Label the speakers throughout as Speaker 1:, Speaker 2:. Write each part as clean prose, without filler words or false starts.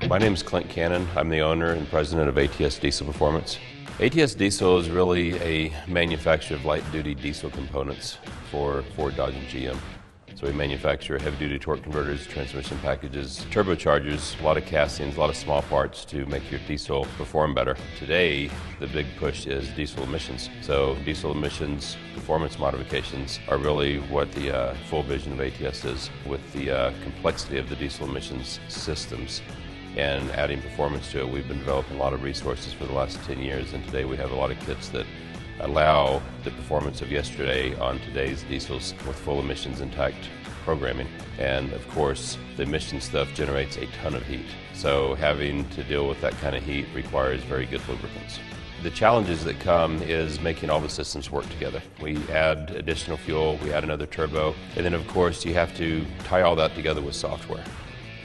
Speaker 1: My name is Clint Cannon. I'm the owner and president of ATS Diesel Performance. ATS Diesel is really a manufacturer of light-duty diesel components for Ford, Dodge, and GM. So we manufacture heavy-duty torque converters, transmission packages, turbochargers, a lot of castings, a lot of small parts to make your diesel perform better. Today, the big push is diesel emissions. So diesel emissions performance modifications are really what the full vision of ATS is, with the complexity of the diesel emissions systems and adding performance to it. We've been developing a lot of resources for the last 10 years, and today we have a lot of kits that allow the performance of yesterday on today's diesels with full emissions intact programming. And of course, the emission stuff generates a ton of heat. So having to deal with that kind of heat requires very good lubricants. The challenges that come is making all the systems work together. We add additional fuel, we add another turbo, and then of course you have to tie all that together with software.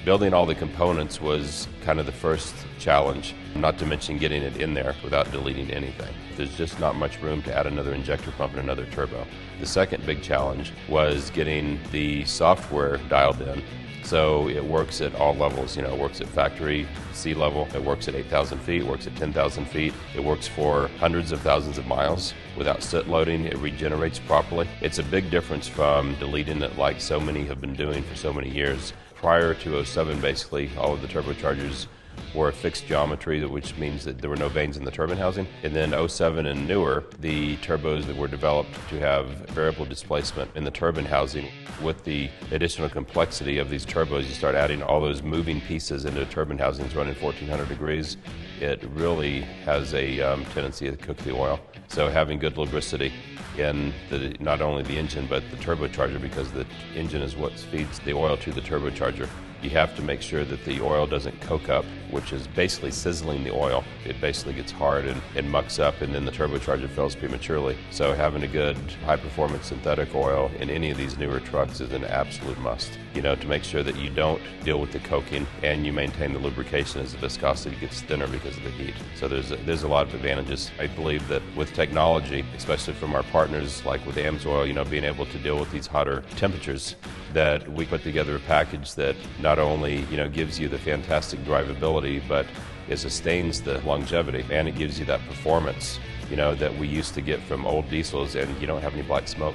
Speaker 1: Building all the components was kind of the first challenge, not to mention getting it in there without deleting anything. There's just not much room to add another injector pump and another turbo. The second big challenge was getting the software dialed in so it works at all levels. It works at factory sea level, it works at 8,000 feet, it works at 10,000 feet, it works for hundreds of thousands of miles without sit loading, it regenerates properly. It's a big difference from deleting it like so many have been doing for so many years. Prior to 07, basically, all of the turbochargers were a fixed geometry, which means that there were no vanes in the turbine housing. And then 07 and newer, the turbos that were developed to have variable displacement in the turbine housing. With the additional complexity of these turbos, you start adding all those moving pieces into turbine housings running 1400 degrees. It really has a tendency to cook the oil. So having good lubricity in not only the engine but the turbocharger, because the engine is what feeds the oil to the turbocharger. You have to make sure that the oil doesn't coke up, which is basically sizzling the oil. It basically gets hard and mucks up, and then the turbocharger fails prematurely. So having a good high-performance synthetic oil in any of these newer trucks is an absolute must. To make sure that you don't deal with the coking and you maintain the lubrication as the viscosity gets thinner because of the heat. So there's a lot of advantages. I believe that with technology, especially from our partners like with AMSOIL, being able to deal with these hotter temperatures, that we put together a package that not only gives you the fantastic drivability, but it sustains the longevity, and it gives you that performance that we used to get from old diesels, and you don't have any black smoke.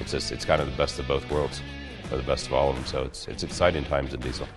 Speaker 1: It's kind of the best of both worlds, or the best of all of them. So it's exciting times in diesel.